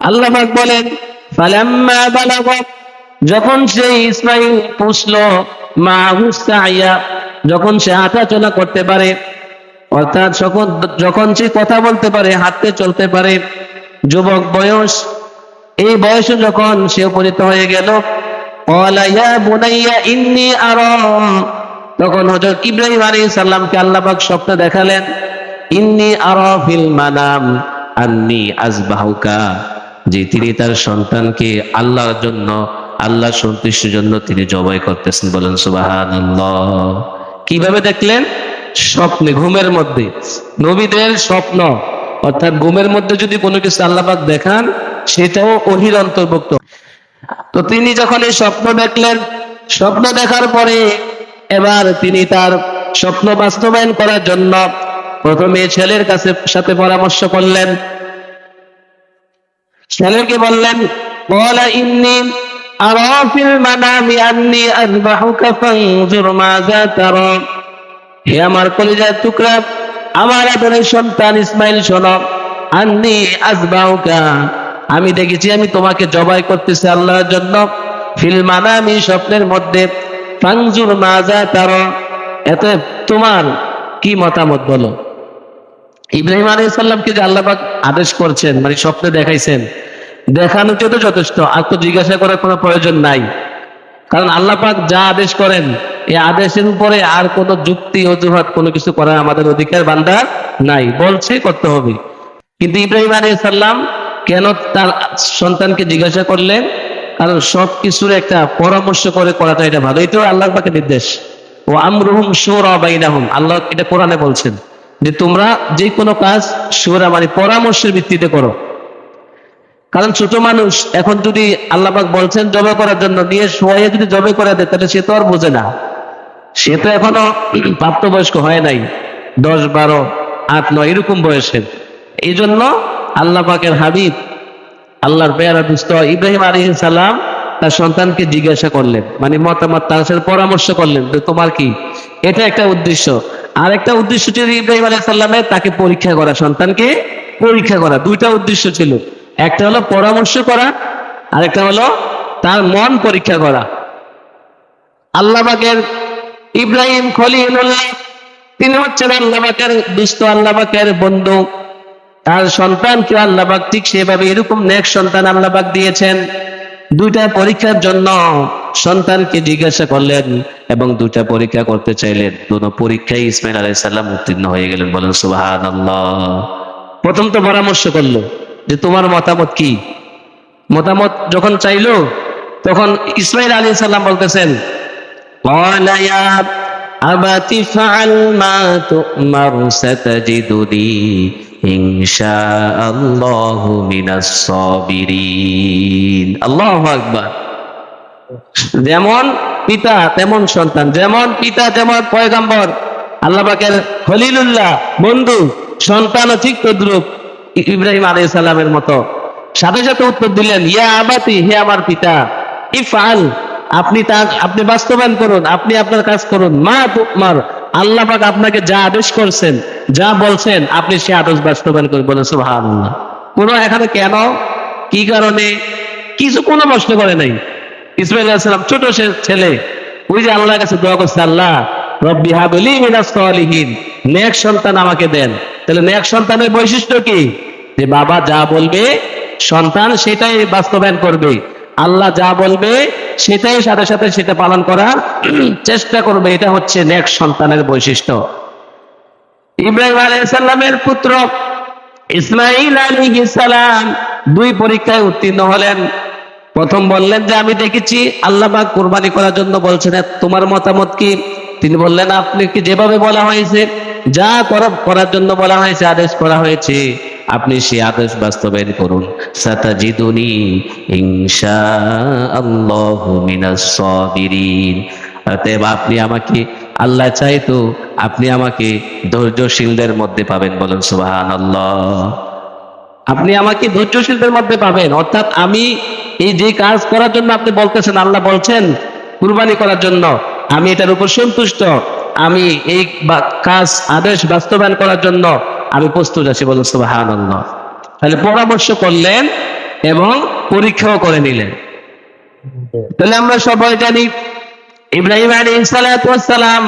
আল্লাহ পাক বলেন ফালাম্মা বালাগা, যখন সে ইসমাঈল পুষলো মাহু সাইয়া, যখন সে হাঁটা চলা করতে পারে, অর্থাৎ যখন সে কথা বলতে পারে, হাঁটতে চলতে পারে, যুবক বয়স, এই বয়সে যখন সে উপনীত হয়ে গেল, ক্বালা ইয়া বুনাইয়া ইন্নী আরা, তখন হযরত ইব্রাহিম আলাইহিস সালামকে আল্লাহ পাক স্বপ্ন দেখালেন, ইন্নী আরা ফিল মানাম আন্নী আযবাহুকা, যে তিনি তার সন্তানকে আল্লাহর জন্য, আল্লাহর সন্তুষ্টির জন্য তিনি জবাই করতেছেন। বলেন সুবহানাল্লাহ। কিভাবে দেখলেন? স্বপ্নে, ঘুমের মধ্যে। নবীদের স্বপ্ন অর্থাৎ ঘুমের মধ্যে যদি কোনো কিছু আল্লাহ পাক দেখান, সেটাও ওহীর অন্তর্ভুক্ত। তো তিনি যখন এই স্বপ্ন দেখলেন, স্বপ্ন দেখার পরে এবার তিনি তার স্বপ্ন বাস্তবায়ন করার জন্য প্রথমে ছেলের সাথে পরামর্শ করলেন। ছেলেকে বললেন, ক্বালা ইন্নী আরা ফিল মানামি আন্নী আযবাহুকা ফানজুর মাযা তারা, হে আমার কলিজার টুকরা, আমার আদরের সন্তান ইসমাইল শোনো, আন্নী আযবাহুকা, আমি দেখেছি আমি তোমাকে জবাই করতেছি আল্লাহর জন্য, ফিল মানামি, স্বপ্নের মধ্যে, ফানজুর মাযা তারা, এতে তোমার কি মতামত বলো। ইব্রাহিম আলাইহিস সালামকে যে আল্লাহ পাক আদেশ করছেন, মানে স্বপ্নে দেখাইছেন, দেখানোতে তো যথেষ্ট, আর তো জিজ্ঞাসা করার কোনো প্রয়োজন নাই। কারণ আল্লাহ পাক যা আদেশ করেন, এই আদেশের উপরে আর কোনো যুক্তি অজুহাত কোনো কিছু করার আমাদের অধিকার বান্দার নাই, বলছে করতে হবে। কিন্তু ইব্রাহিম আলাইহিস সালাম কেন তার সন্তানকে জিজ্ঞাসা করলেন? কারণ সব কিছুর একটা পরামর্শ করে করাটা এটা ভালো, এটাও আল্লাহ পাকের নির্দেশ। ও আমরুহুম শুরা বাইনাহুম, আল্লাহ এটা কোরআনে বলছেন যে তোমরা যে কোনো কাজ শুরা মানে পরামর্শের ভিত্তিতে করো। কারণ ছোট মানুষ এখন যদি আল্লাহ পাক বলছেন জবাই করার জন্য, নিয়ে শোয়াইয়ে যদি জবাই করে দেয়, তাহলে সে তো আর বোঝে না, সে তো এখনো প্রাপ্তবয়স্ক হয় নাই, 10, 12, 8, 9 এরকম বয়সের। এই জন্য আল্লাহ পাকের হাবিব, আল্লাহর পেয়ারা দুস্থ ইব্রাহিম আলাইহিস সালাম তার সন্তানকে জিজ্ঞাসা করলেন, মানে মতামত তার সাথে পরামর্শ করলেন যে তোমার কি। এটা একটা উদ্দেশ্য। আর একটা উদ্দেশ্য ছিল ইব্রাহিম আলাইহিস সালামের, তাকে পরীক্ষা করা, সন্তানকে পরীক্ষা করা। দুইটা উদ্দেশ্য ছিল, একটা হলো পরামর্শ করা, আর একটা হলো তার মন পরীক্ষা করা। আল্লাহ পাকের ইব্রাহিম খলিলুল্লাহ, তিনি হচ্ছেন আল্লাহ পাকের দুস্থ, আল্লাহ পাকের বন্ধু। তার সন্তানকে আল্লাহ পাক ঠিক সেভাবে এরকম নেক সন্তান আল্লাহ পাক দিয়েছেন। দুইটা পরীক্ষার জন্য সন্তানকে জিজ্ঞাসা করলেন এবং দুইটা পরীক্ষা করতে চাইলেন। দুটো পরীক্ষায় ইসমাইল আলাইহিস সালাম উত্তীর্ণ হয়ে গেলেন। বলেন সুবহানাল্লাহ। প্রথম তো পরামর্শ করলো যে তোমার মতামত কি। মতামত যখন চাইলো, তখন ইসমাইল আলাইহিস সালাম বলতেছেন, ক্বালা ইয়া আবাতি ফাআল মা তু'মার সাতাজিদুনি ইনশাআল্লাহু মিনাস সাবিরিন। আল্লাহু আকবার। যেমন পিতা তেমন সন্তান, যেমন পিতা তেমন পয়গম্বর, আল্লাহ পাকের খলিলুল্লাহ বন্ধু, সন্তানও ঠিক তদ্রূপ ইব্রাহিম আলাইহিস সালামের মতো। সাথে সাথে উত্তর দিলেন, ইয়া আবাতি, হে আমার পিতা, ইফআল, আপনি বাস্তবায়ন করুন, আপনি আপনার কাজ করুন, মা তুমার, আল্লাহ পাক আপনাকে যা আদেশ করছেন, যা বলছেন, আপনি সে আদেশ বাস্তবায়ন করুন। বলেন সুবহানাল্লাহ। কোনো এখানে কেন, কি কারণে, কিছু কোনো প্রশ্ন করে নাই। ইসমাঈল আলাইহিস সালাম ছোট ছেলে, ওই যে আল্লাহর কাছে দোয়া করছে, আল্লাহ রব্বি হাবলি মিনাস সালিহিন, নেক সন্তান আমাকে দেন। তাহলে নেক সন্তানের বৈশিষ্ট্য কি? যে বাবা যা বলবে সন্তান সেটাই বাস্তবায়ন করবে, আল্লাহ যা বলবে সেটাই সাথে সাথে সেটা পালন করার চেষ্টা করবে। এটা হচ্ছে নেক সন্তানের বৈশিষ্ট্য। ইব্রাহিম আলাইহিস সালামের পুত্র ইসমাঈল আলাইহিস সালাম দুই পরীক্ষায় উত্তীর্ণ হলেন। প্রথম বললেন যে আমি দেখেছি আল্লাহ পাক কুরবানি করার জন্য বলছেন, তোমার মতামত কি? তিনি বললেন, আপনি কি যেভাবে বলা হয়েছে, যা করার জন্য বলা হয়েছে, আদেশ করা হয়েছে, আপনি সেই আদেশ বাস্তবায়ন করুন। সাতাজিদুনি ইনশাআল্লাহু মিনাস সাবিরিন। অতএব আপনি আমাকে, আল্লাহ চাইতো আপনি আমাকে ধৈর্যশীলদের মধ্যে পাবেন। বলেন সুবহানাল্লাহ। আপনি আমাকে ধৈর্যশীলদের মধ্যে পাবেন, অর্থাৎ আমি এই যে কাজ করার জন্য আপনি বলতেছেন, আল্লাহ বলছেন কুরবানি করার জন্য, আমি এটার উপর সন্তুষ্ট, আমি এই কাজ আদেশ বাস্তবায়ন করার জন্য আমি প্রস্তুত আছি। বলেন সুবহানাল্লাহ। তাহলে পরামর্শ করলেন এবং পরীক্ষাও করে নিলেন। তাহলে আমরা সবাই জানি ইব্রাহিম আলাইহিস সালাম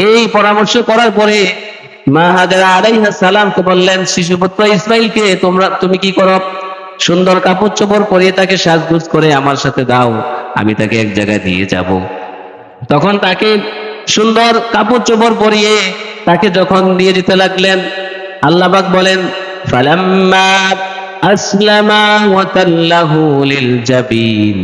এই পরামর্শ করার পরে মা হাজেরা আলাইহিস সালামকে বললেন, শিশুপুত্র ইসমাইলকে তুমি কি করো, সুন্দর কাপড় চোপড় পরিয়ে তাকে সাজগোজ করে আমার সাথে দাও, আমি তাকে এক জায়গায় দিয়ে যাব। তখন তাকে সুন্দর কাপড় চোপড় পরিয়ে তাকে যখন নিয়ে যেতে লাগলেন, আল্লাহ পাক বলেন ফালাম্মা আসলামা ওয়া তাল্লাহু লিল জাবিন,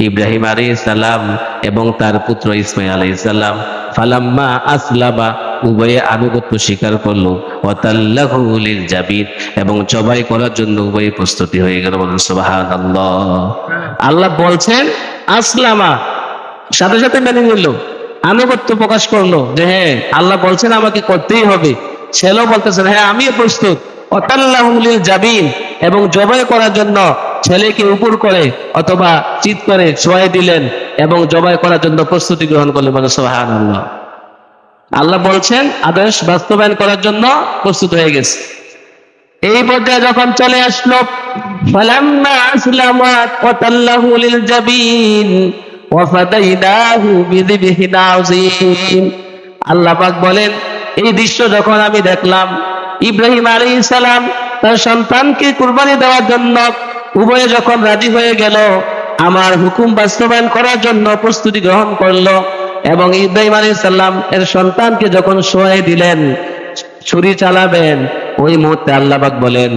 ইব্রাহিম আলাইহিস সালাম এবং তার পুত্র ইসমাইল আলাইহিস সালাম ফালাম্মা আসলামা উভয়ে আনুগত্য স্বীকার করলো, ওয়া তাল্লাহু লিল জাবিন এবং জবাই করার জন্য উভয়ে প্রস্তুতি হয়ে গেল। বলেন সুবহানাল্লাহ। আল্লাহ বলছেন আসলামা, সাথে সাথে মেনে নিল, আনুগত্য প্রকাশ করলো যে হ্যাঁ আল্লাহ বলছেন আমাকে করতেই হবে। ছেলেও বলতেছেন হ্যাঁ আমিও প্রস্তুত। ওয়াতাল্লাহু লিল জাবিন এবং জবাই করার জন্য ছেলেকে উপর করে অথবা চিৎ করে শোয়াই দিলেন এবং জবাই করার জন্য প্রস্তুতি গ্রহণ করলেন। বলেন সুবহানাল্লাহ। আল্লাহ বলছেন আদেশ বাস্তবায়ন করার জন্য প্রস্তুত হয়ে গেছে। এই পর্যায়ে যখন চলে আসলো ফালাম্মা আসলামা ওয়াতাল্লাহু লিল জাবিন ওয়া ফাদাইনাহু বিযিবহিন আযীম, আল্লাহ পাক বলেন এই দৃশ্য যখন আমি দেখলাম, ইব্রাহিম আলাইহিস সালাম তার সন্তানকে কুরবানি দেওয়ার জন্য উভয়ে যখন রাজি হয়ে গেল, আমার হুকুম বাস্তবায়ন করার জন্য প্রস্তুতি গ্রহণ করলো এবং ইব্রাহিম আলাইহিস সালাম এর সন্তানকে যখন শোয়াই দিলেন, ছুরি চালাবেন, ওই মুহূর্তে আল্লাহ পাক বলেন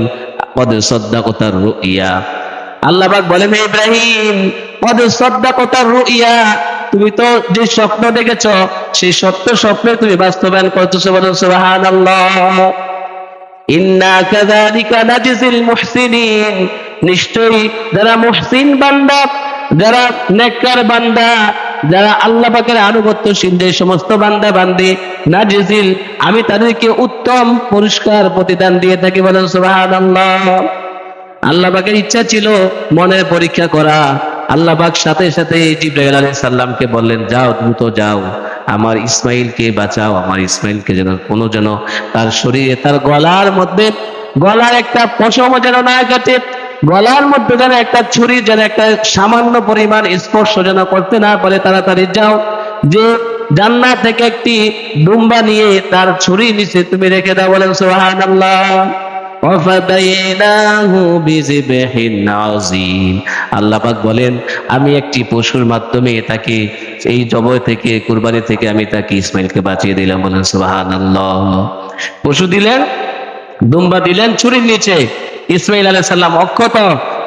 কদ সাদ্দাকাতার রুইয়া, আল্লাহ পাক বলেন ইব্রাহিম কদ সাদ্দাকাতার রুইয়া, তুমি তো যে স্বপ্ন দেখেছো সেই স্বপ্নে তুমি বাস্তবায়ন করতেছো। বলেন সুবহানাল্লাহ। ইন্না কাযালিকা নাজিজিল মুহসিনিন, নিশ্চয়ই যারা মুহসিন বান্দা, যারা নেককার বান্দা, যারা আল্লাহ পাকের আনুগত্যশীল যে সমস্ত বান্দা বান্দি, নাজিজিল আমি তাদেরকে উত্তম পুরস্কার প্রতিদান দিয়ে থাকি। বলেন সুবহানাল্লাহ। আল্লাহ পাকের ইচ্ছা ছিল মনের পরীক্ষা করা। আল্লাহ পাক সাথে সাথে জিবরাইল আলাইহিস সালামকে বললেন যাও, দ্রুত যাও, আমার ইসমাইলকে বাঁচাও, আমার ইসমাইলকে যেন তার শরীরে তার গলার মধ্যে গলার একটা পশম যেন না কাটে, গলার মধ্যে যেন একটা ছুরি যেন একটা সামান্য পরিমাণ স্পর্শ যেন করতে না পারে। তাড়াতাড়ি যাও, যে জান্নাত থেকে একটি দুম্বা নিয়ে তার ছুরি নিচে তুমি রেখে দাও। বলেন সুবহানাল্লাহ। আল্লাহ পাক বলেন আমি একটি পশুর মাধ্যমে তাকে এই জবাই থেকে, কুরবানি থেকে আমি তাকে ইসমাইলকে বাঁচিয়ে দিলাম। বলেন সুবহানাল্লাহ। পশু দিলেন, দুম্বা দিলেন ছুরির নিচে, ইসমাইল আলাইহিস সালাম অক্ষত,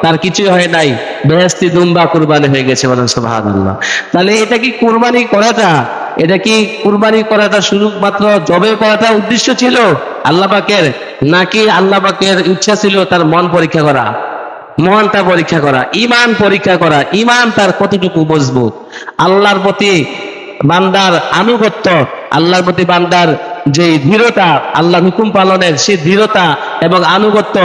তার কিছু হয় নাই, বেহেশতি দুম্বা কুরবানি হয়ে গেছে। বলেন সুবহানাল্লাহ। তাহলে এটা কি কুরবানি করাটা, এটা কি কুরবানি করাটা শুধুমাত্র জবাই করাটা উদ্দেশ্য ছিল আল্লাহ পাকের, নাকি আল্লাহ পাকের ইচ্ছা ছিল তার মন পরীক্ষা করা, মনটা পরীক্ষা করা, ইমান পরীক্ষা করা, ইমান তার কতটুকু মজবুত, আল্লাহর প্রতি বান্দার আনুগত্য, আল্লাহর প্রতি বান্দার যে দৃঢ়তা, আল্লাহর হুকুম পালনের সেই দৃঢ়তা এবং আনুগত্য,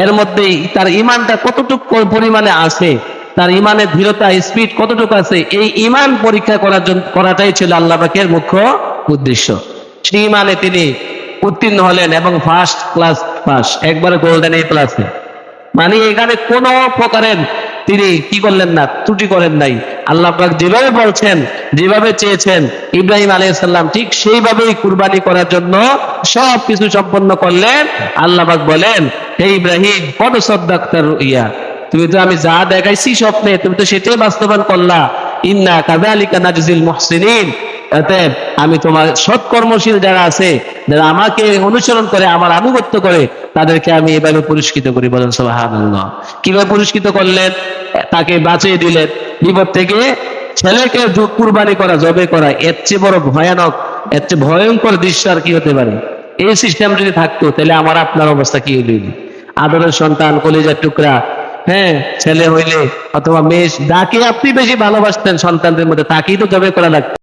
এর মধ্যে তার ইমানটা কতটুকু পরিমাণে আছে, তার ইমানের দৃঢ়তা স্পিড কতটুকু আছে, এই ইমান পরীক্ষা করাটাই ছিল আল্লাহ পাকের মুখ্য উদ্দেশ্য। সেই ইমানে তিনি উত্তীর্ণ হলেন এবং ফার্স্ট ক্লাস পাস, একবারে গোল্ডেন এ প্লাসে। মানে এখানে কোনো প্রকারের তিনি কি করলেন না, ত্রুটি করেন নাই। আল্লাহ পাক যেভাবে বলছেন, যেভাবে চেয়েছেন ইব্রাহিম আলাইহিস সালাম ঠিক সেইভাবেই কুরবানি করার জন্য সব কিছু সম্পন্ন করলেন। আল্লাহ পাক বলেন হে ইব্রাহিম কদ সাদ্দাকতার রুইয়া, তুমি তো আমি যা দেখাইছি স্বপ্নে তুমি তো সেটাই বাস্তবায়ন করলা। ইন্না কাযালিকা নাজিজিল মুহসিনিন, অতএব আমি তোমার সৎকর্মশীল যারা আছে, যারা আমাকে অনুসরণ করে, আমার আনুগত্য করে, তাদেরকে আমি এভাবে পুরস্কৃত করি। বলেন সুবহানাল্লাহ। কিভাবে পুরস্কৃত করলেন? তাকে বাঁচিয়ে দিলেন বিপদ থেকে। ছেলেকে কুরবানি করা, জবে করা, এর চেয়ে বড় ভয়ানক, এর চেয়ে ভয়ঙ্কর দৃশ্য আর কি হতে পারে? এই সিস্টেম যদি থাকতো তাহলে আমার আপনার অবস্থা কি হইল? আদরের সন্তান, কলিজার টুকরা, হ্যাঁ, ছেলে হইলে অথবা মেয়ে, যাকে আপনি বেশি ভালোবাসতেন সন্তানদের মধ্যে তাকেই তো জবে করা লাগতো।